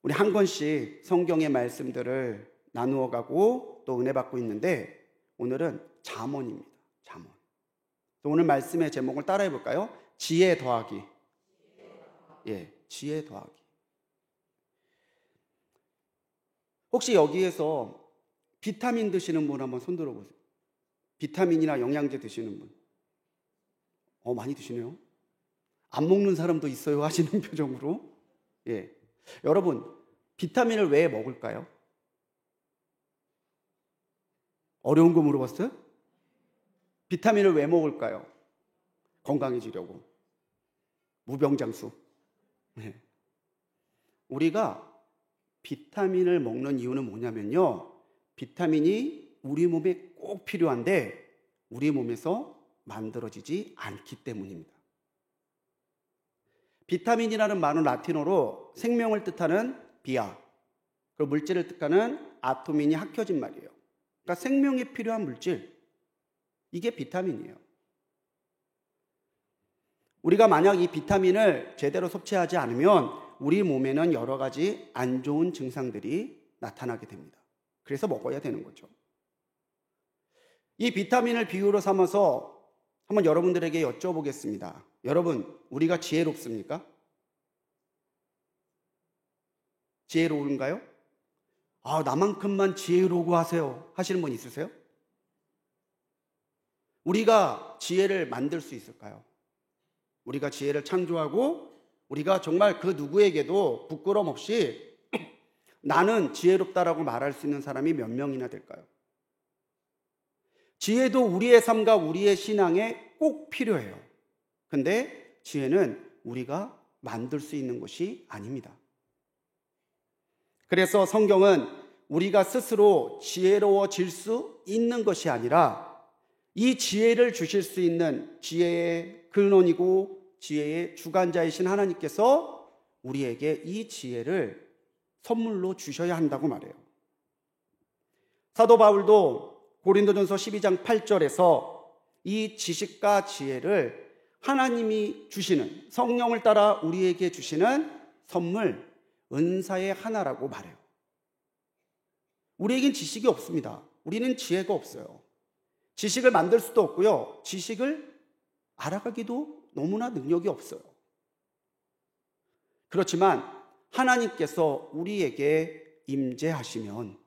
우리 한 권씩 성경의 말씀들을 나누어 가고 또 은혜 받고 있는데 오늘은 잠언입니다. 잠언. 오늘 말씀의 제목을 따라해 볼까요? 지혜 더하기. 예, 지혜 더하기. 혹시 여기에서 비타민 드시는 분 한번 손 들어보세요. 비타민이나 영양제 드시는 분. 많이 드시네요. 안 먹는 사람도 있어요 하시는 표정으로. 예. 여러분, 비타민을 왜 먹을까요? 어려운 거 물어봤어요? 비타민을 왜 먹을까요? 건강해지려고. 무병장수. 네. 우리가 비타민을 먹는 이유는 뭐냐면요. 비타민이 우리 몸에 꼭 필요한데 우리 몸에서 만들어지지 않기 때문입니다. 비타민이라는 말은 라틴어로 생명을 뜻하는 비아, 그리고 물질을 뜻하는 아토민이 합쳐진 말이에요. 그러니까 생명에 필요한 물질, 이게 비타민이에요. 우리가 만약 이 비타민을 제대로 섭취하지 않으면 우리 몸에는 여러 가지 안 좋은 증상들이 나타나게 됩니다. 그래서 먹어야 되는 거죠. 이 비타민을 비유로 삼아서 한번 여러분들에게 여쭤보겠습니다. 여러분, 우리가 지혜롭습니까? 지혜로운가요? 나만큼만 지혜로우고 하세요 하시는 분 있으세요? 우리가 지혜를 만들 수 있을까요? 우리가 지혜를 창조하고 우리가 정말 그 누구에게도 부끄럼 없이 나는 지혜롭다라고 말할 수 있는 사람이 몇 명이나 될까요? 지혜도 우리의 삶과 우리의 신앙에 꼭 필요해요. 근데 지혜는 우리가 만들 수 있는 것이 아닙니다. 그래서 성경은 우리가 스스로 지혜로워질 수 있는 것이 아니라 이 지혜를 주실 수 있는 지혜의 근원이고 지혜의 주관자이신 하나님께서 우리에게 이 지혜를 선물로 주셔야 한다고 말해요. 사도 바울도 고린도전서 12장 8절에서 이 지식과 지혜를 하나님이 주시는, 성령을 따라 우리에게 주시는 선물, 은사의 하나라고 말해요. 우리에겐 지식이 없습니다. 우리는 지혜가 없어요. 지식을 만들 수도 없고요. 지식을 알아가기도 너무나 능력이 없어요. 그렇지만 하나님께서 우리에게 임재하시면,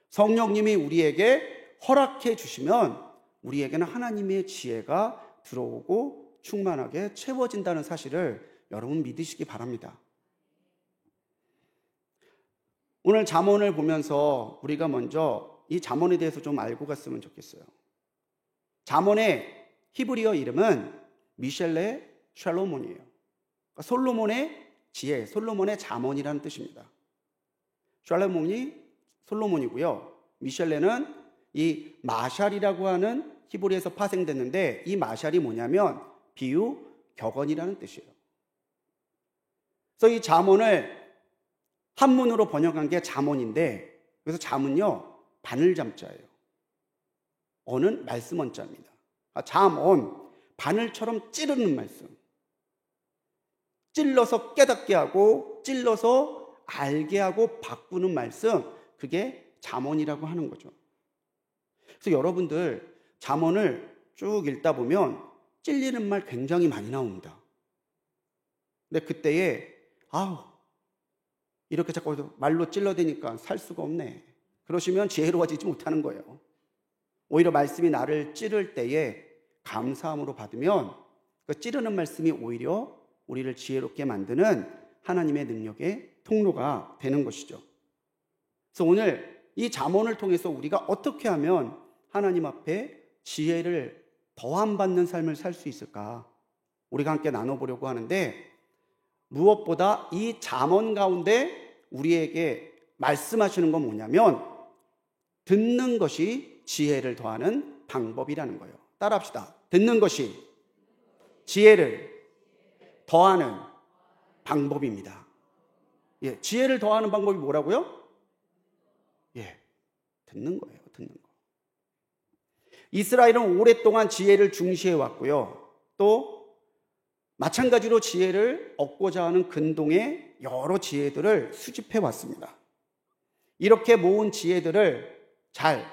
성령님이 우리에게 허락해 주시면 우리에게는 하나님의 지혜가 들어오고 충만하게 채워진다는 사실을 여러분 믿으시기 바랍니다. 오늘 잠언을 보면서 우리가 먼저 이 잠언에 대해서 좀 알고 갔으면 좋겠어요. 잠언의 히브리어 이름은 미셸레 샬로몬이에요. 그러니까 솔로몬의 지혜, 솔로몬의 잠언이라는 뜻입니다. 샬로몬이 솔로몬이고요. 미셸레는 이 마샬이라고 하는 히브리에서 파생됐는데 이 마샬이 뭐냐면 비유, 격언이라는 뜻이에요. 그래서 이 잠언을 한문으로 번역한 게 잠언인데, 그래서 잠은요 바늘잠자예요. 언은 말씀 언자입니다. 잠언, 바늘처럼 찌르는 말씀. 찔러서 깨닫게 하고 찔러서 알게 하고 바꾸는 말씀, 그게 잠언이라고 하는 거죠. 그래서 여러분들 잠언을 쭉 읽다 보면 찔리는 말 굉장히 많이 나옵니다. 근데 그때에 이렇게 자꾸 말로 찔러대니까 살 수가 없네, 그러시면 지혜로워지지 못하는 거예요. 오히려 말씀이 나를 찌를 때에 감사함으로 받으면 그 찌르는 말씀이 오히려 우리를 지혜롭게 만드는 하나님의 능력의 통로가 되는 것이죠. 그래서 오늘 이 잠언을 통해서 우리가 어떻게 하면 하나님 앞에 지혜를 더함 받는 삶을 살 수 있을까, 우리가 함께 나눠보려고 하는데, 무엇보다 이 잠언 가운데 우리에게 말씀하시는 건 뭐냐면 듣는 것이 지혜를 더하는 방법이라는 거예요. 따라합시다. 듣는 것이 지혜를 더하는 방법입니다. 예, 지혜를 더하는 방법이 뭐라고요? 예, 듣는 거예요. 듣는 거. 이스라엘은 오랫동안 지혜를 중시해 왔고요. 또 마찬가지로 지혜를 얻고자 하는 근동의 여러 지혜들을 수집해 왔습니다. 이렇게 모은 지혜들을 잘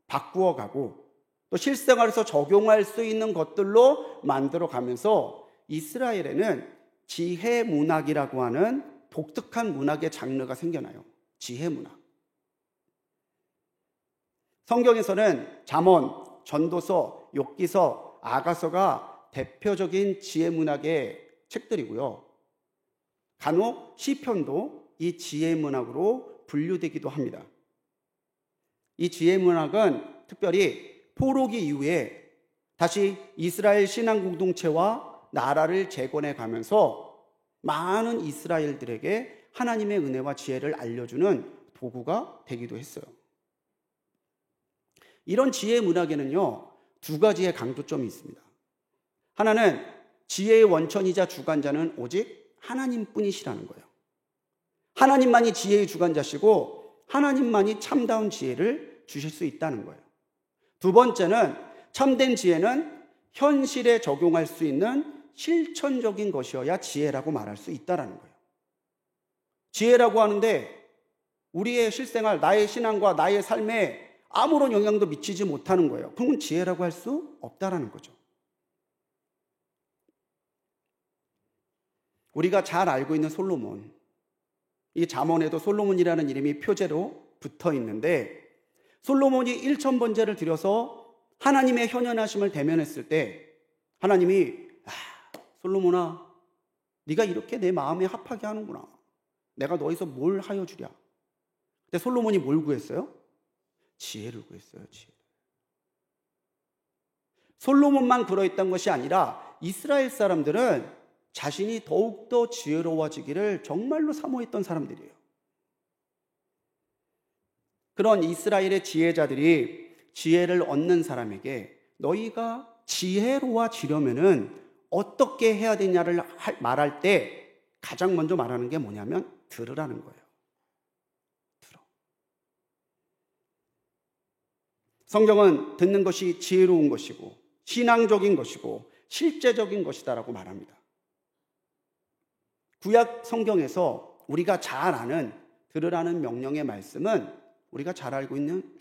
바꾸어 가고 또 실생활에서 적용할 수 있는 것들로 만들어 가면서 이스라엘에는 지혜 문학이라고 하는 독특한 문학의 장르가 생겨나요. 지혜 문학. 성경에서는 잠언, 전도서, 욥기서, 아가서가 대표적인 지혜 문학의 책들이고요. 간혹 시편도 이 지혜 문학으로 분류되기도 합니다. 이 지혜 문학은 특별히 포로기 이후에 다시 이스라엘 신앙 공동체와 나라를 재건해 가면서 많은 이스라엘들에게 하나님의 은혜와 지혜를 알려주는 도구가 되기도 했어요. 이런 지혜 문학에는요, 두 가지의 강조점이 있습니다. 하나는 지혜의 원천이자 주관자는 오직 하나님뿐이시라는 거예요. 하나님만이 지혜의 주관자시고 하나님만이 참다운 지혜를 주실 수 있다는 거예요. 두 번째는 참된 지혜는 현실에 적용할 수 있는 실천적인 것이어야 지혜라고 말할 수 있다는 거예요. 지혜라고 하는데 우리의 실생활, 나의 신앙과 나의 삶에 아무런 영향도 미치지 못하는 거예요. 그러면 지혜라고 할 수 없다라는 거죠. 우리가 잘 알고 있는 솔로몬, 이 잠언에도 솔로몬이라는 이름이 표제로 붙어 있는데 솔로몬이 1000번제를 드려서 하나님의 현현하심을 대면했을 때 하나님이 솔로몬아, 네가 이렇게 내 마음에 합하게 하는구나. 내가 너에서 뭘 하여 주랴. 근데 솔로몬이 뭘 구했어요? 지혜를 구했어요. 지혜. 솔로몬만 그러했던 것이 아니라 이스라엘 사람들은 자신이 더욱더 지혜로워지기를 정말로 사모했던 사람들이에요. 그런 이스라엘의 지혜자들이 지혜를 얻는 사람에게 너희가 지혜로워지려면은 어떻게 해야 되냐를 말할 때 가장 먼저 말하는 게 뭐냐면 들으라는 거예요. 들어. 성경은 듣는 것이 지혜로운 것이고 신앙적인 것이고 실제적인 것이다라고 말합니다. 구약 성경에서 우리가 잘 아는 들으라는 명령의 말씀은 우리가 잘 알고 있는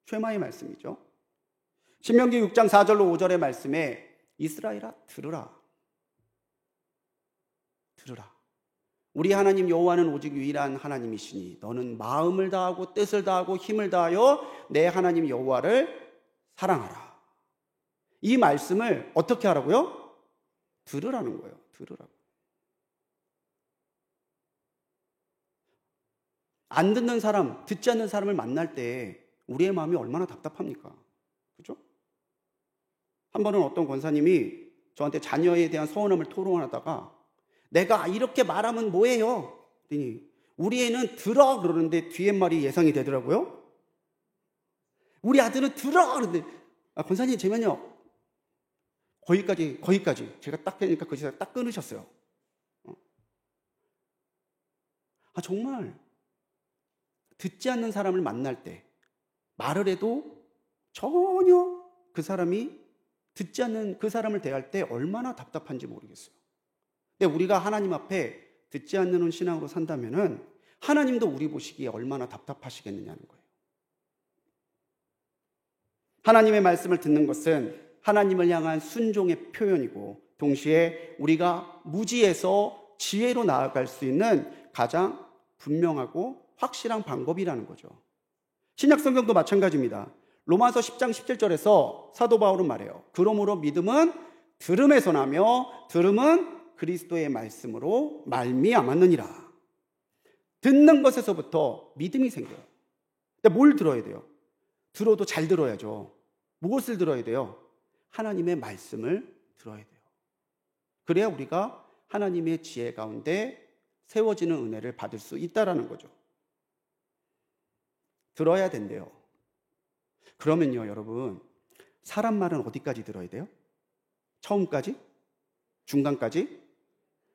쉐마의 말씀이죠. 신명기 6장 4절로 5절의 말씀에 이스라엘아 들으라. 들으라. 우리 하나님 여호와는 오직 유일한 하나님이시니 너는 마음을 다하고 뜻을 다하고 힘을 다하여 내 하나님 여호와를 사랑하라. 이 말씀을 어떻게 하라고요? 들으라는 거예요. 들으라고. 안 듣는 사람, 듣지 않는 사람을 만날 때 우리의 마음이 얼마나 답답합니까? 그죠? 한 번은 어떤 권사님이 저한테 자녀에 대한 서운함을 토론하다가 내가 이렇게 말하면 뭐예요? 그랬더니 우리 애는 들어 그러는데 뒤에 말이 예상이 되더라고요. 우리 아들은 들어 그러는데 권사님 제면요 거기까지 제가 딱 되니까 그 시간에 딱 끊으셨어요. 정말 듣지 않는 사람을 만날 때 말을 해도 전혀 그 사람이 듣지 않는 그 사람을 대할 때 얼마나 답답한지 모르겠어요. 근데 우리가 하나님 앞에 듣지 않는 신앙으로 산다면은 하나님도 우리 보시기에 얼마나 답답하시겠느냐는 거예요. 하나님의 말씀을 듣는 것은 하나님을 향한 순종의 표현이고 동시에 우리가 무지에서 지혜로 나아갈 수 있는 가장 분명하고 확실한 방법이라는 거죠. 신약 성경도 마찬가지입니다. 로마서 10장 17절에서 사도 바울은 말해요. 그러므로 믿음은 들음에서 나며 들음은 그리스도의 말씀으로 말미암았느니라. 듣는 것에서부터 믿음이 생겨요. 근데 뭘 들어야 돼요? 들어도 잘 들어야죠. 무엇을 들어야 돼요? 하나님의 말씀을 들어야 돼요. 그래야 우리가 하나님의 지혜 가운데 세워지는 은혜를 받을 수 있다는 거죠. 들어야 된대요. 그러면요, 여러분, 사람 말은 어디까지 들어야 돼요? 처음까지? 중간까지?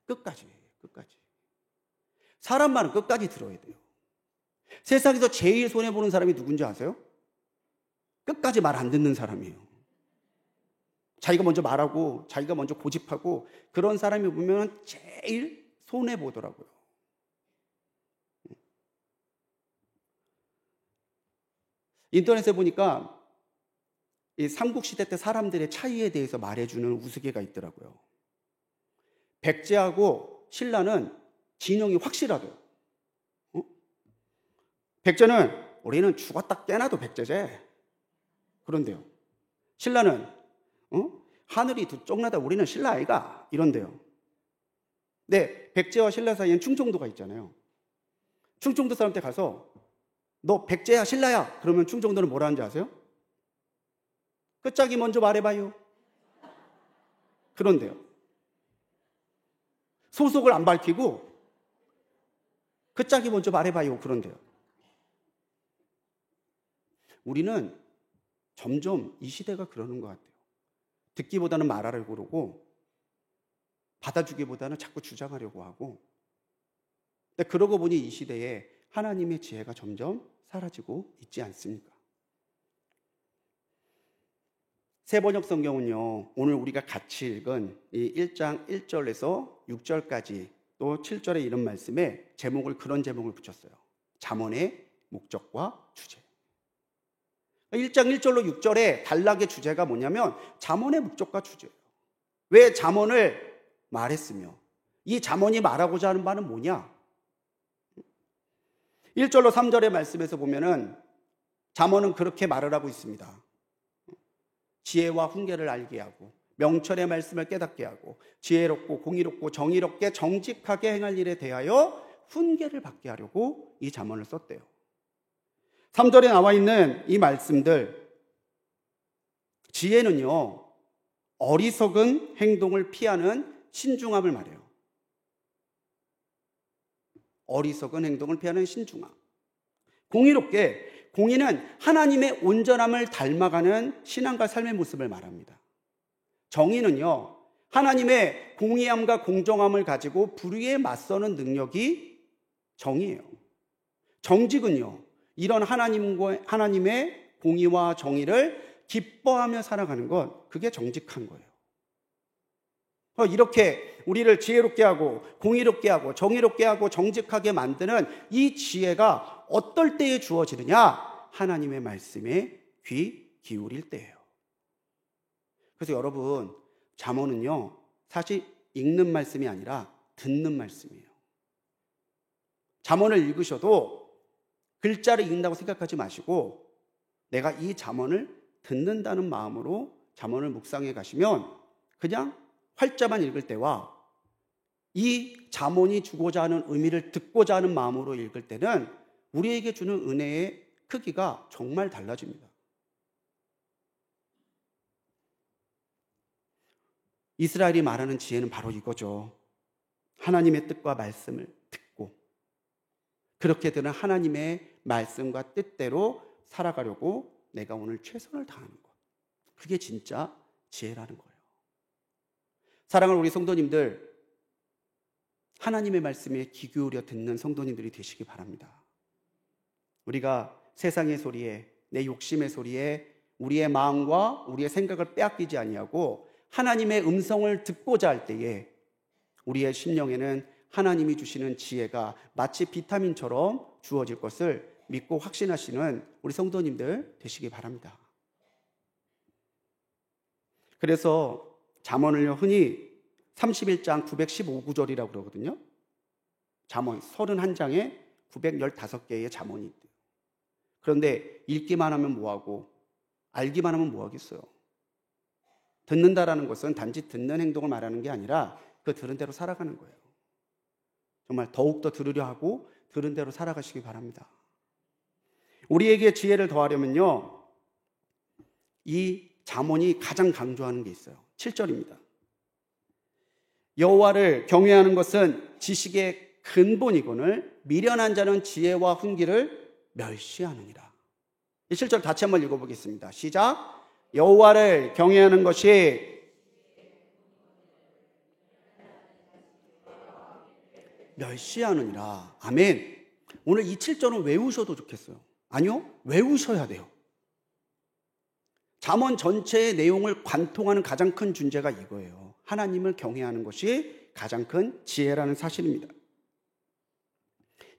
끝까지. 사람 말은 끝까지 들어야 돼요. 세상에서 제일 손해보는 사람이 누군지 아세요? 끝까지 말 안 듣는 사람이에요. 자기가 먼저 말하고 자기가 먼저 고집하고 그런 사람이 보면 제일 손해보더라고요. 인터넷에 보니까 이 삼국시대 때 사람들의 차이에 대해서 말해주는 우스개가 있더라고요. 백제하고 신라는 진영이 확실하대요. 백제는 우리는 죽었다 깨나도 백제제. 그런데요. 신라는 하늘이 두 쪽나다 우리는 신라 아이가. 이런데요. 네, 백제와 신라 사이엔 충청도가 있잖아요. 충청도 사람한테 가서 너 백제야 신라야 그러면 충청도는 뭐라 하는지 아세요? 끝짝이 먼저 말해봐요. 그런데요. 소속을 안 밝히고 끝짝이 먼저 말해봐요. 그런데요. 우리는 점점 이 시대가 그러는 것 같아요. 듣기보다는 말하려고 그러고 받아주기보다는 자꾸 주장하려고 하고. 근데 그러고 보니 이 시대에 하나님의 지혜가 점점 사라지고 있지 않습니까? 세번역 성경은요, 오늘 우리가 같이 읽은 이 1장 1절에서 6절까지 또 7절에 이런 말씀에 그런 제목을 붙였어요. 잠언의 목적과 주제. 1장 1절로 6절의 단락의 주제가 뭐냐면 잠언의 목적과 주제예요. 왜 잠언을 말했으며 이 잠언이 말하고자 하는 바는 뭐냐? 1절로 3절의 말씀에서 보면은 잠언은 그렇게 말을 하고 있습니다. 지혜와 훈계를 알게 하고 명철의 말씀을 깨닫게 하고 지혜롭고 공의롭고 정의롭게 정직하게 행할 일에 대하여 훈계를 받게 하려고 이 잠언을 썼대요. 3절에 나와 있는 이 말씀들, 지혜는요, 어리석은 행동을 피하는 신중함을 말해요. 어리석은 행동을 피하는 신중함. 공의는 하나님의 온전함을 닮아가는 신앙과 삶의 모습을 말합니다. 정의는요, 하나님의 공의함과 공정함을 가지고 불의에 맞서는 능력이 정의예요. 정직은요, 이런 하나님의 공의와 정의를 기뻐하며 살아가는 것, 그게 정직한 거예요. 이렇게 우리를 지혜롭게 하고 공의롭게 하고 정의롭게 하고 정직하게 만드는 이 지혜가 어떨 때에 주어지느냐? 하나님의 말씀에 귀 기울일 때예요. 그래서 여러분, 잠언은요, 사실 읽는 말씀이 아니라 듣는 말씀이에요. 잠언을 읽으셔도 글자를 읽는다고 생각하지 마시고 내가 이 잠언을 듣는다는 마음으로 잠언을 묵상해 가시면 그냥 활자만 읽을 때와 이 잠언이 주고자 하는 의미를 듣고자 하는 마음으로 읽을 때는 우리에게 주는 은혜의 크기가 정말 달라집니다. 이스라엘이 말하는 지혜는 바로 이거죠. 하나님의 뜻과 말씀을 듣고 그렇게 되는 하나님의 말씀과 뜻대로 살아가려고 내가 오늘 최선을 다하는 것. 그게 진짜 지혜라는 거예요. 사랑하는 우리 성도님들, 하나님의 말씀에 귀 기울여 듣는 성도님들이 되시기 바랍니다. 우리가 세상의 소리에, 내 욕심의 소리에 우리의 마음과 우리의 생각을 빼앗기지 아니하고 하나님의 음성을 듣고자 할 때에 우리의 심령에는 하나님이 주시는 지혜가 마치 비타민처럼 주어질 것을 믿고 확신하시는 우리 성도님들 되시기 바랍니다. 그래서 잠언을 흔히 31장 915구절이라고 그러거든요. 잠언 31장에 915개의 잠언이 있대요. 그런데 읽기만 하면 뭐하고 알기만 하면 뭐하겠어요. 듣는다라는 것은 단지 듣는 행동을 말하는 게 아니라 그 들은 대로 살아가는 거예요. 정말 더욱더 들으려 하고 들은 대로 살아가시기 바랍니다. 우리에게 지혜를 더하려면요, 이 잠언이 가장 강조하는 게 있어요. 7절입니다. 여호와를 경외하는 것은 지식의 근본이거늘 미련한 자는 지혜와 훈계를 멸시하느니라. 이 7절 다시 한번 읽어보겠습니다. 시작. 여호와를 경외하는 것이 멸시하느니라. 아멘. 오늘 이 7절은 외우셔도 좋겠어요. 아니요, 외우셔야 돼요. 잠언 전체의 내용을 관통하는 가장 큰 준제가 이거예요. 하나님을 경외하는 것이 가장 큰 지혜라는 사실입니다.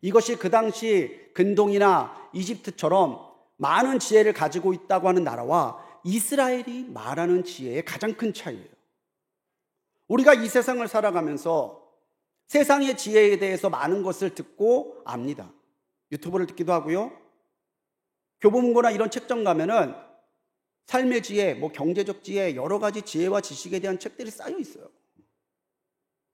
이것이 그 당시 근동이나 이집트처럼 많은 지혜를 가지고 있다고 하는 나라와 이스라엘이 말하는 지혜의 가장 큰 차이예요. 우리가 이 세상을 살아가면서 세상의 지혜에 대해서 많은 것을 듣고 압니다. 유튜브를 듣기도 하고요. 교보문고나 이런 책점 가면은 삶의 지혜, 경제적 지혜, 여러 가지 지혜와 지식에 대한 책들이 쌓여 있어요.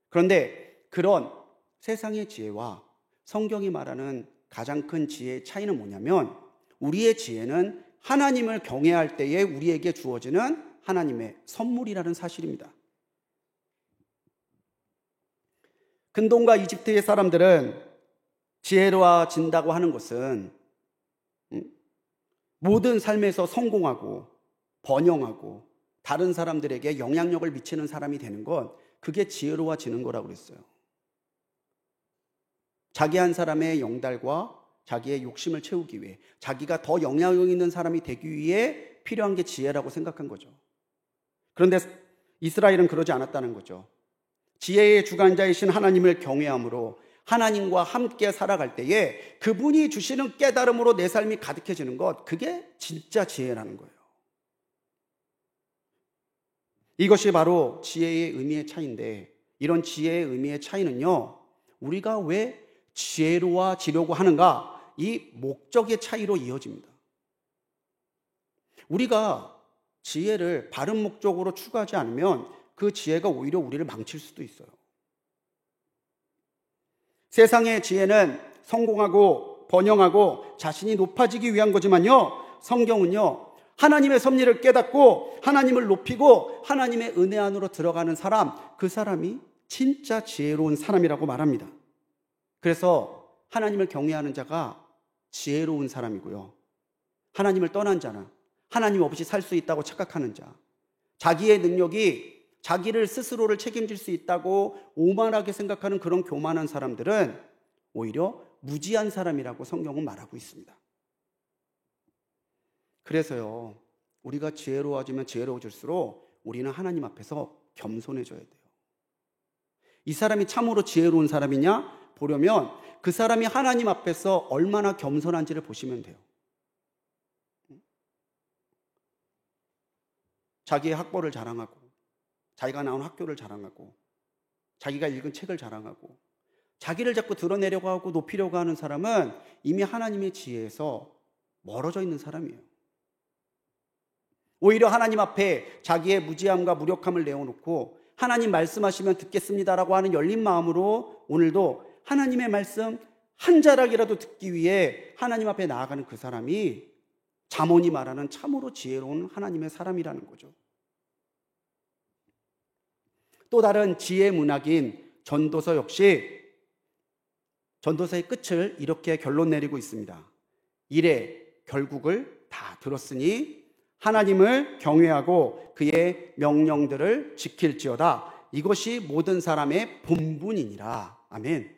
그런데 그런 세상의 지혜와 성경이 말하는 가장 큰 지혜의 차이는 뭐냐면, 우리의 지혜는 하나님을 경외할 때에 우리에게 주어지는 하나님의 선물이라는 사실입니다. 근동과 이집트의 사람들은 지혜로워진다고 하는 것은 모든 삶에서 성공하고 번영하고 다른 사람들에게 영향력을 미치는 사람이 되는 건, 그게 지혜로워지는 거라고 그랬어요. 자기 한 사람의 영달과 자기의 욕심을 채우기 위해, 자기가 더 영향력 있는 사람이 되기 위해 필요한 게 지혜라고 생각한 거죠. 그런데 이스라엘은 그러지 않았다는 거죠. 지혜의 주관자이신 하나님을 경외함으로 하나님과 함께 살아갈 때에 그분이 주시는 깨달음으로 내 삶이 가득해지는 것, 그게 진짜 지혜라는 거예요. 이것이 바로 지혜의 의미의 차이인데, 이런 지혜의 의미의 차이는요, 우리가 왜 지혜로워지려고 하는가, 이 목적의 차이로 이어집니다. 우리가 지혜를 바른 목적으로 추구하지 않으면 그 지혜가 오히려 우리를 망칠 수도 있어요. 세상의 지혜는 성공하고 번영하고 자신이 높아지기 위한 거지만요, 성경은요, 하나님의 섭리를 깨닫고 하나님을 높이고 하나님의 은혜 안으로 들어가는 사람, 그 사람이 진짜 지혜로운 사람이라고 말합니다. 그래서 하나님을 경외하는 자가 지혜로운 사람이고요, 하나님을 떠난 자는, 하나님 없이 살 수 있다고 착각하는 자, 자기의 능력이 자기를 스스로를 책임질 수 있다고 오만하게 생각하는 그런 교만한 사람들은 오히려 무지한 사람이라고 성경은 말하고 있습니다. 그래서요, 우리가 지혜로워지면 지혜로워질수록 우리는 하나님 앞에서 겸손해져야 돼요. 이 사람이 참으로 지혜로운 사람이냐 보려면 그 사람이 하나님 앞에서 얼마나 겸손한지를 보시면 돼요. 자기의 학벌을 자랑하고, 자기가 나온 학교를 자랑하고, 자기가 읽은 책을 자랑하고, 자기를 자꾸 드러내려고 하고 높이려고 하는 사람은 이미 하나님의 지혜에서 멀어져 있는 사람이에요. 오히려 하나님 앞에 자기의 무지함과 무력함을 내어놓고 하나님 말씀하시면 듣겠습니다라고 하는 열린 마음으로 오늘도 하나님의 말씀 한 자락이라도 듣기 위해 하나님 앞에 나아가는 그 사람이 잠언이 말하는 참으로 지혜로운 하나님의 사람이라는 거죠. 또 다른 지혜 문학인 전도서 역시 전도서의 끝을 이렇게 결론 내리고 있습니다. 이래 결국을 다 들었으니 하나님을 경외하고 그의 명령들을 지킬지어다. 이것이 모든 사람의 본분이니라. 아멘.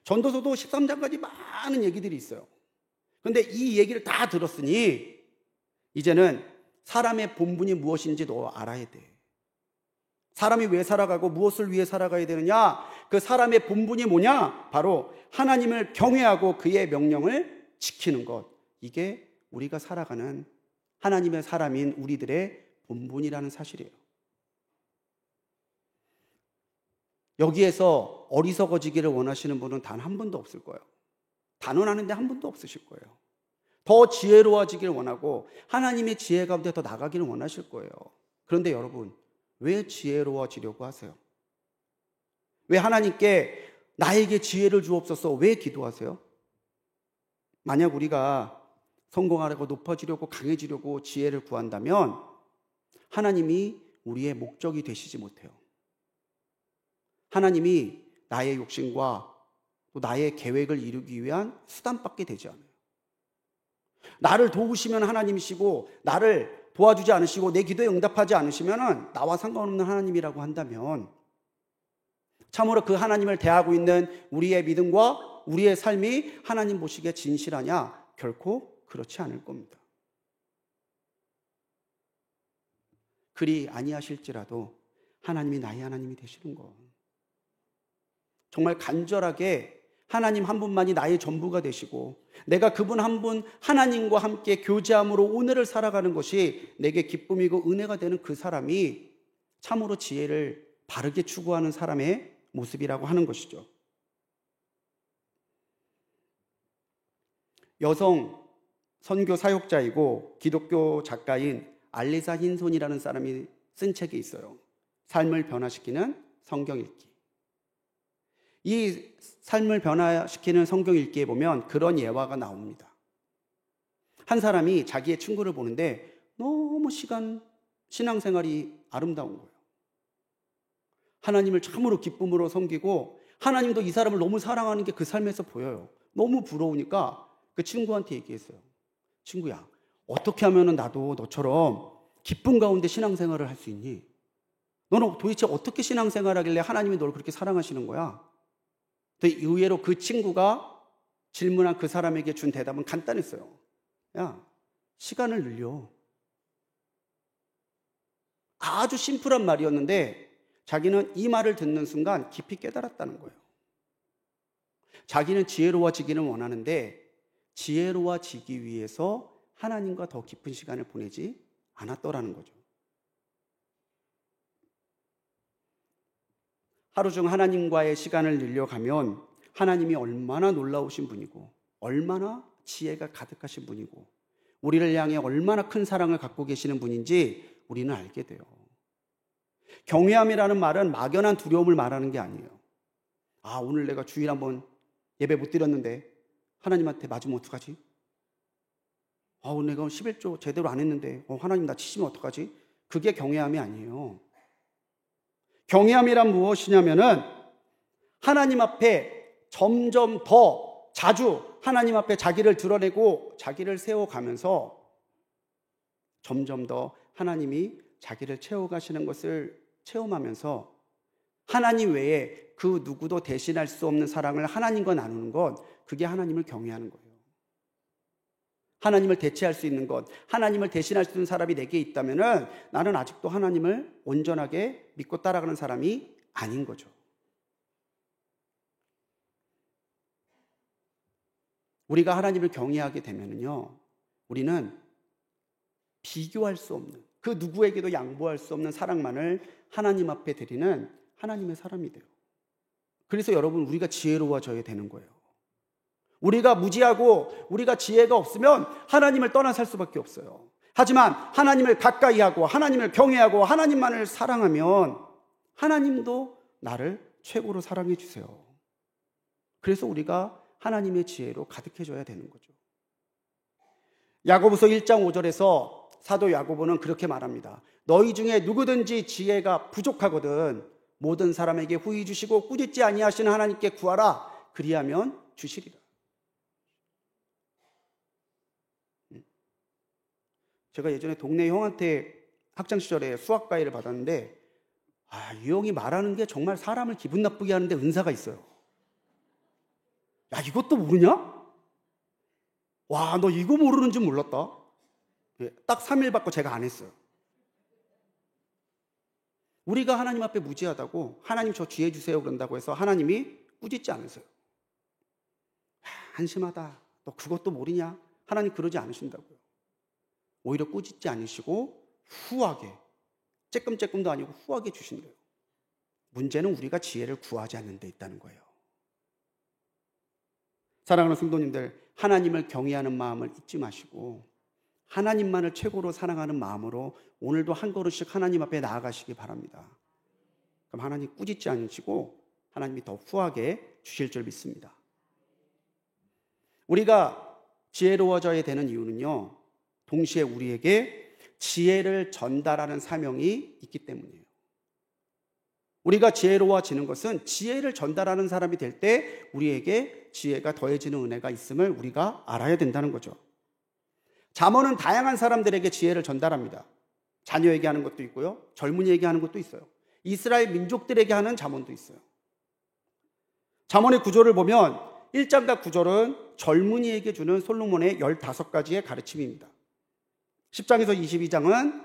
전도서도 13장까지 많은 얘기들이 있어요. 그런데 이 얘기를 다 들었으니 이제는 사람의 본분이 무엇인지 너 알아야 돼. 사람이 왜 살아가고 무엇을 위해 살아가야 되느냐? 그 사람의 본분이 뭐냐? 바로 하나님을 경외하고 그의 명령을 지키는 것. 이게 우리가 살아가는 하나님의 사람인 우리들의 본분이라는 사실이에요. 여기에서 어리석어지기를 원하시는 분은 단 한 분도 없을 거예요. 단언하는데 한 분도 없으실 거예요. 더 지혜로워지기를 원하고 하나님의 지혜 가운데 더 나가기를 원하실 거예요. 그런데 여러분, 왜 지혜로워지려고 하세요? 왜 하나님께 나에게 지혜를 주옵소서 왜 기도하세요? 만약 우리가 성공하려고 높아지려고 강해지려고 지혜를 구한다면 하나님이 우리의 목적이 되시지 못해요. 하나님이 나의 욕심과 또 나의 계획을 이루기 위한 수단밖에 되지 않아요. 나를 도우시면 하나님이시고 나를 도와주지 않으시고 내 기도에 응답하지 않으시면 나와 상관없는 하나님이라고 한다면 참으로 그 하나님을 대하고 있는 우리의 믿음과 우리의 삶이 하나님 보시기에 진실하냐? 결코 그렇지 않을 겁니다. 그리 아니하실지라도 하나님이 나의 하나님이 되시는 것, 정말 간절하게 하나님 한 분만이 나의 전부가 되시고 내가 그분 한 분 하나님과 함께 교제함으로 오늘을 살아가는 것이 내게 기쁨이고 은혜가 되는 그 사람이 참으로 지혜를 바르게 추구하는 사람의 모습이라고 하는 것이죠. 여성 선교 사역자이고 기독교 작가인 알리사 힌손이라는 사람이 쓴 책이 있어요. 삶을 변화시키는 성경 읽기. 이 삶을 변화시키는 성경 읽기에 보면 그런 예화가 나옵니다. 한 사람이 자기의 친구를 보는데 너무 신앙생활이 아름다운 거예요. 하나님을 참으로 기쁨으로 섬기고 하나님도 이 사람을 너무 사랑하는 게 그 삶에서 보여요. 너무 부러우니까 그 친구한테 얘기했어요. 친구야, 어떻게 하면 나도 너처럼 기쁨 가운데 신앙생활을 할 수 있니? 너는 도대체 어떻게 신앙생활하길래 하나님이 너를 그렇게 사랑하시는 거야? 의외로 그 친구가 질문한 그 사람에게 준 대답은 간단했어요. 야, 시간을 늘려. 아주 심플한 말이었는데 자기는 이 말을 듣는 순간 깊이 깨달았다는 거예요. 자기는 지혜로워지기는 원하는데 지혜로워지기 위해서 하나님과 더 깊은 시간을 보내지 않았더라는 거죠. 하루 중 하나님과의 시간을 늘려가면 하나님이 얼마나 놀라우신 분이고 얼마나 지혜가 가득하신 분이고 우리를 향해 얼마나 큰 사랑을 갖고 계시는 분인지 우리는 알게 돼요. 경외함이라는 말은 막연한 두려움을 말하는 게 아니에요. 아, 오늘 내가 주일 한번 예배 못 드렸는데 하나님한테 맞으면 어떡하지? 오늘 내가 11조 제대로 안 했는데 하나님 나 치시면 어떡하지? 그게 경외함이 아니에요. 경외함이란 무엇이냐면은 하나님 앞에 점점 더 자주 하나님 앞에 자기를 드러내고 자기를 세워가면서 점점 더 하나님이 자기를 채워가시는 것을 체험하면서 하나님 외에 그 누구도 대신할 수 없는 사랑을 하나님과 나누는 것, 그게 하나님을 경외하는 거예요. 하나님을 대체할 수 있는 것, 하나님을 대신할 수 있는 사람이 내게 있다면은 나는 아직도 하나님을 온전하게 믿고 따라가는 사람이 아닌 거죠. 우리가 하나님을 경외하게 되면은요, 우리는 비교할 수 없는, 그 누구에게도 양보할 수 없는 사랑만을 하나님 앞에 드리는 하나님의 사람이 돼요. 그래서 여러분, 우리가 지혜로워져야 되는 거예요. 우리가 무지하고 우리가 지혜가 없으면 하나님을 떠나 살 수밖에 없어요. 하지만 하나님을 가까이 하고 하나님을 경외하고 하나님만을 사랑하면 하나님도 나를 최고로 사랑해 주세요. 그래서 우리가 하나님의 지혜로 가득해져야 되는 거죠. 야고보서 1장 5절에서 사도 야고보는 그렇게 말합니다. 너희 중에 누구든지 지혜가 부족하거든 모든 사람에게 후히 주시고 꾸짖지 아니하시는 하나님께 구하라. 그리하면 주시리라. 제가 예전에 동네 형한테 학창시절에 수학 과외를 받았는데 이 형이 말하는 게 정말 사람을 기분 나쁘게 하는데 은사가 있어요. 야, 이것도 모르냐? 와, 너 이거 모르는 줄 몰랐다. 딱 3일 받고 제가 안 했어요. 우리가 하나님 앞에 무지하다고 하나님 저 지혜 주세요 그런다고 해서 하나님이 꾸짖지 않으세요. 한심하다. 너 그것도 모르냐? 하나님 그러지 않으신다고요. 오히려 꾸짖지 않으시고 후하게, 쬐끔쬐끔도 아니고 후하게 주신대요. 문제는 우리가 지혜를 구하지 않는 데 있다는 거예요. 사랑하는 성도님들, 하나님을 경외하는 마음을 잊지 마시고 하나님만을 최고로 사랑하는 마음으로 오늘도 한 걸음씩 하나님 앞에 나아가시기 바랍니다. 그럼 하나님 꾸짖지 않으시고 하나님이 더 후하게 주실 줄 믿습니다. 우리가 지혜로워져야 되는 이유는요, 동시에 우리에게 지혜를 전달하는 사명이 있기 때문이에요. 우리가 지혜로워지는 것은 지혜를 전달하는 사람이 될 때 우리에게 지혜가 더해지는 은혜가 있음을 우리가 알아야 된다는 거죠. 잠언은 다양한 사람들에게 지혜를 전달합니다. 자녀에게 하는 것도 있고요, 젊은이에게 하는 것도 있어요. 이스라엘 민족들에게 하는 잠언도 있어요. 잠언의 구조를 보면 1장과 9절은 젊은이에게 주는 솔로몬의 15가지의 가르침입니다. 10장에서 22장은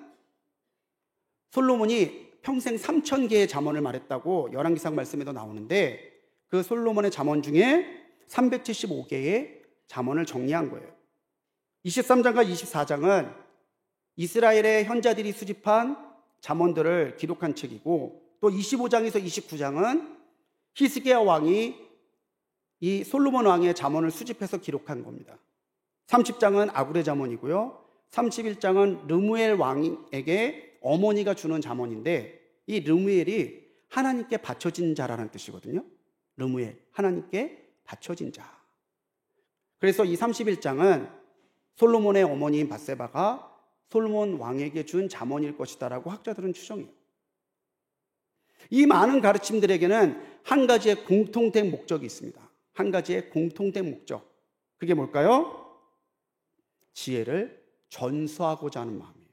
솔로몬이 평생 3,000개의 잠언을 말했다고 열왕기상 말씀에도 나오는데 그 솔로몬의 잠언 중에 375개의 잠언을 정리한 거예요. 23장과 24장은 이스라엘의 현자들이 수집한 잠언들을 기록한 책이고, 또 25장에서 29장은 히스기야 왕이 이 솔로몬 왕의 잠언을 수집해서 기록한 겁니다. 30장은 아굴의 잠언이고요. 31장은 르무엘 왕에게 어머니가 주는 잠언인데, 이 르무엘이 하나님께 바쳐진 자라는 뜻이거든요. 르무엘, 하나님께 바쳐진 자. 그래서 이 31장은 솔로몬의 어머니인 밧세바가 솔로몬 왕에게 준 잠언일 것이다라고 학자들은 추정해요. 이 많은 가르침들에게는 한 가지의 공통된 목적이 있습니다. 한 가지의 공통된 목적. 그게 뭘까요? 지혜를 전수하고자 하는 마음이에요.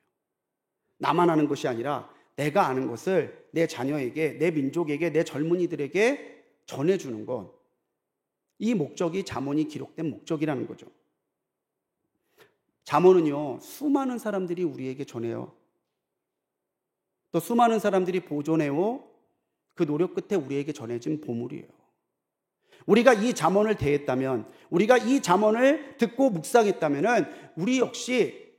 나만 아는 것이 아니라 내가 아는 것을 내 자녀에게, 내 민족에게, 내 젊은이들에게 전해주는 것. 이 목적이 잠언이 기록된 목적이라는 거죠. 잠언은요, 수많은 사람들이 우리에게 전해요. 또 수많은 사람들이 보존해오 그 노력 끝에 우리에게 전해진 보물이에요. 우리가 이 잠언을 대했다면, 우리가 이 잠언을 듣고 묵상했다면 우리 역시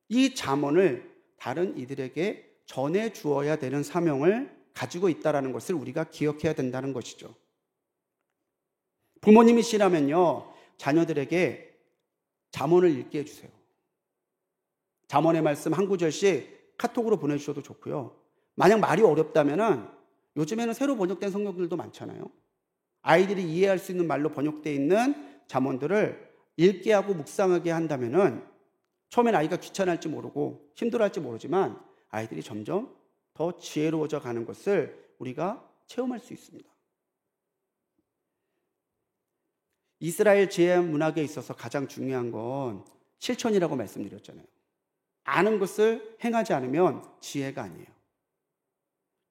이 잠언을 다른 이들에게 전해 주어야 되는 사명을 가지고 있다는 것을 우리가 기억해야 된다는 것이죠. 부모님이시라면요, 자녀들에게 잠언을 읽게 해주세요. 잠언의 말씀 한 구절씩 카톡으로 보내주셔도 좋고요. 만약 말이 어렵다면은 요즘에는 새로 번역된 성경들도 많잖아요. 아이들이 이해할 수 있는 말로 번역되어 있는 잠언들을 읽게 하고 묵상하게 한다면은 처음엔 아이가 귀찮아할지 모르고 힘들어할지 모르지만 아이들이 점점 더 지혜로워져 가는 것을 우리가 체험할 수 있습니다. 이스라엘 지혜 문학에 있어서 가장 중요한 건 실천이라고 말씀드렸잖아요. 아는 것을 행하지 않으면 지혜가 아니에요.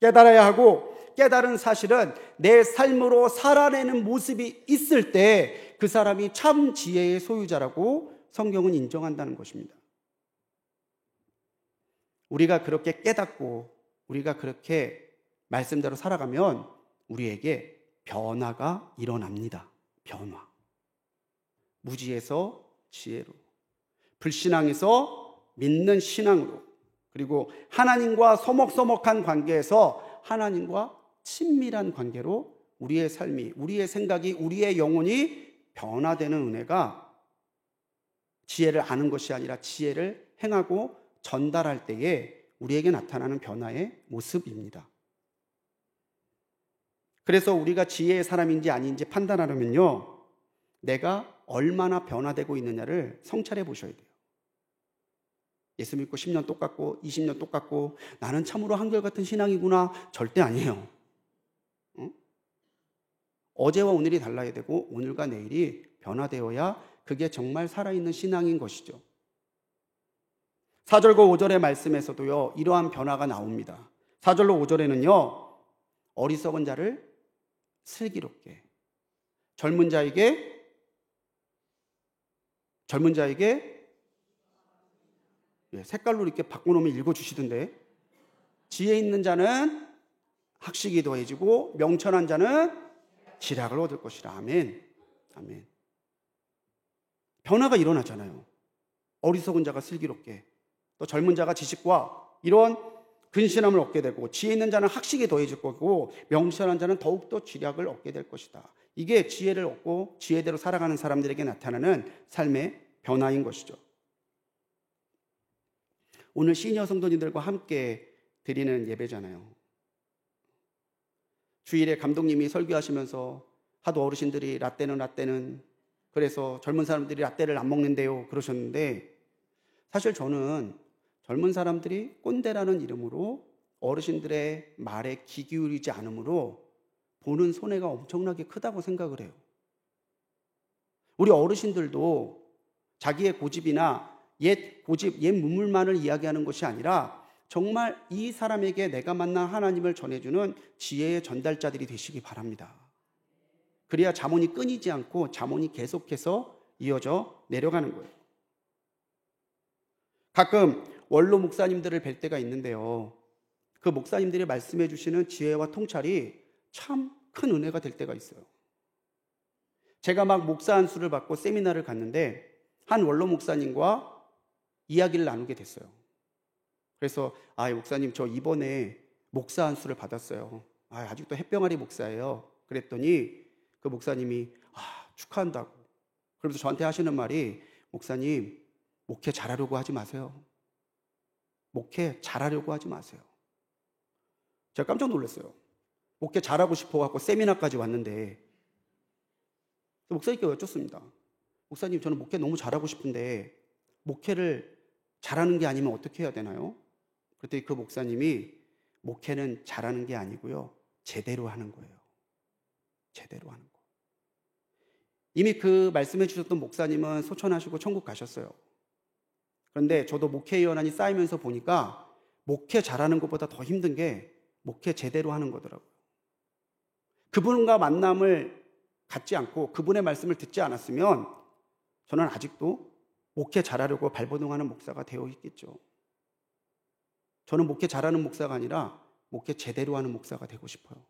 깨달아야 하고, 깨달은 사실은 내 삶으로 살아내는 모습이 있을 때 그 사람이 참 지혜의 소유자라고 성경은 인정한다는 것입니다. 우리가 그렇게 깨닫고 우리가 그렇게 말씀대로 살아가면 우리에게 변화가 일어납니다. 변화. 무지에서 지혜로, 불신앙에서 믿는 신앙으로, 그리고 하나님과 서먹서먹한 관계에서 하나님과 친밀한 관계로 우리의 삶이, 우리의 생각이, 우리의 영혼이 변화되는 은혜가 지혜를 아는 것이 아니라 지혜를 행하고 전달할 때에 우리에게 나타나는 변화의 모습입니다. 그래서 우리가 지혜의 사람인지 아닌지 판단하려면요, 내가 얼마나 변화되고 있느냐를 성찰해 보셔야 돼요. 예수 믿고 10년 똑같고 20년 똑같고 나는 참으로 한결같은 신앙이구나, 절대 아니에요. 어제와 오늘이 달라야 되고 오늘과 내일이 변화되어야 그게 정말 살아있는 신앙인 것이죠. 4절과 5절의 말씀에서도요, 이러한 변화가 나옵니다. 4절로 5절에는요, 어리석은 자를 슬기롭게, 젊은 자에게 색깔로 이렇게 바꿔놓으면 읽어주시던데, 지혜 있는 자는 학식이 더해지고 명철한 자는 지략을 얻을 것이라. 아멘. 아멘. 변화가 일어나잖아요. 어리석은 자가 슬기롭게, 또 젊은 자가 지식과 이런 근신함을 얻게 되고, 지혜 있는 자는 학식이 더해질 거고 명철한 자는 더욱더 지략을 얻게 될 것이다. 이게 지혜를 얻고 지혜대로 살아가는 사람들에게 나타나는 삶의 변화인 것이죠. 오늘 시니어 성도님들과 함께 드리는 예배잖아요. 주일에 감독님이 설교하시면서 하도 어르신들이 라떼는 그래서 젊은 사람들이 라떼를 안 먹는데요 그러셨는데, 사실 저는 젊은 사람들이 꼰대라는 이름으로 어르신들의 말에 귀 기울이지 않으므로 보는 손해가 엄청나게 크다고 생각을 해요. 우리 어르신들도 자기의 고집이나 옛 문물만을 이야기하는 것이 아니라 정말 이 사람에게 내가 만난 하나님을 전해주는 지혜의 전달자들이 되시기 바랍니다. 그래야 잠언이 끊이지 않고 잠언이 계속해서 이어져 내려가는 거예요. 가끔 원로 목사님들을 뵐 때가 있는데요, 그 목사님들이 말씀해 주시는 지혜와 통찰이 참 큰 은혜가 될 때가 있어요. 제가 막 목사 안수를 받고 세미나를 갔는데 한 원로 목사님과 이야기를 나누게 됐어요. 그래서 목사님 저 이번에 목사 안수를 받았어요. 아직도 햇병아리 목사예요. 그랬더니 그 목사님이 축하한다고. 그러면서 저한테 하시는 말이 목사님 목회 잘하려고 하지 마세요. 목회 잘하려고 하지 마세요. 제가 깜짝 놀랐어요. 목회 잘하고 싶어갖고 세미나까지 왔는데 목사님께 여쭙습니다. 목사님 저는 목회 너무 잘하고 싶은데 목회를 잘하는 게 아니면 어떻게 해야 되나요? 그랬더니 그 목사님이 목회는 잘하는 게 아니고요. 제대로 하는 거예요. 제대로 하는 거. 이미 그 말씀해 주셨던 목사님은 소천하시고 천국 가셨어요. 그런데 저도 목회 연한이 쌓이면서 보니까 목회 잘하는 것보다 더 힘든 게 목회 제대로 하는 거더라고요. 그분과 만남을 갖지 않고 그분의 말씀을 듣지 않았으면 저는 아직도 목회 잘하려고 발버둥하는 목사가 되어 있겠죠. 저는 목회 잘하는 목사가 아니라 목회 제대로 하는 목사가 되고 싶어요.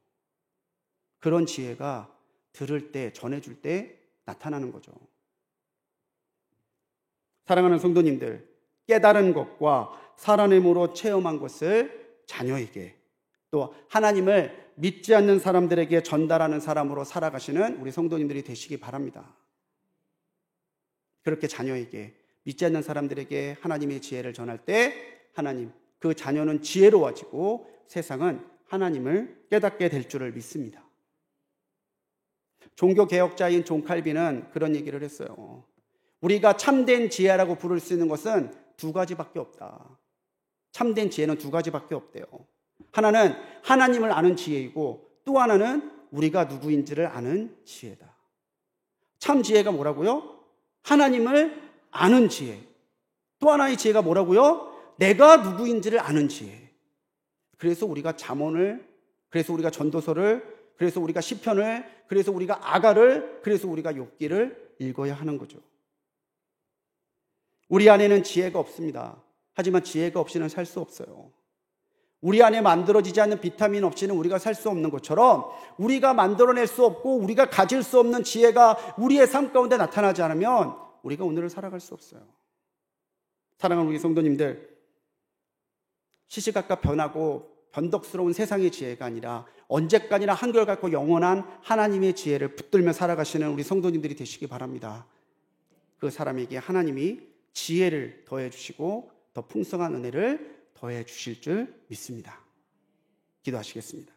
그런 지혜가 들을 때, 전해줄 때 나타나는 거죠. 사랑하는 성도님들, 깨달은 것과 살아냄으로 체험한 것을 자녀에게, 또 하나님을 믿지 않는 사람들에게 전달하는 사람으로 살아가시는 우리 성도님들이 되시기 바랍니다. 그렇게 자녀에게, 믿지 않는 사람들에게 하나님의 지혜를 전할 때 하나님, 그 자녀는 지혜로워지고 세상은 하나님을 깨닫게 될 줄을 믿습니다. 종교개혁자인 존 칼빈은 그런 얘기를 했어요. 우리가 참된 지혜라고 부를 수 있는 것은 두 가지밖에 없다. 참된 지혜는 두 가지밖에 없대요. 하나는 하나님을 아는 지혜이고 또 하나는 우리가 누구인지를 아는 지혜다. 참 지혜가 뭐라고요? 하나님을 아는 지혜. 또 하나의 지혜가 뭐라고요? 내가 누구인지를 아는 지혜. 그래서 우리가 잠언을, 그래서 우리가 전도서를, 그래서 우리가 시편을, 그래서 우리가 아가를, 그래서 우리가 욥기를 읽어야 하는 거죠. 우리 안에는 지혜가 없습니다. 하지만 지혜가 없이는 살 수 없어요. 우리 안에 만들어지지 않는 비타민 없이는 우리가 살 수 없는 것처럼 우리가 만들어낼 수 없고 우리가 가질 수 없는 지혜가 우리의 삶 가운데 나타나지 않으면 우리가 오늘을 살아갈 수 없어요. 사랑하는 우리 성도님들, 시시각각 변하고 변덕스러운 세상의 지혜가 아니라 언제까지나 한결같고 영원한 하나님의 지혜를 붙들며 살아가시는 우리 성도님들이 되시기 바랍니다. 그 사람에게 하나님이 지혜를 더해 주시고 더 풍성한 은혜를 더해 주실 줄 믿습니다. 기도하시겠습니다.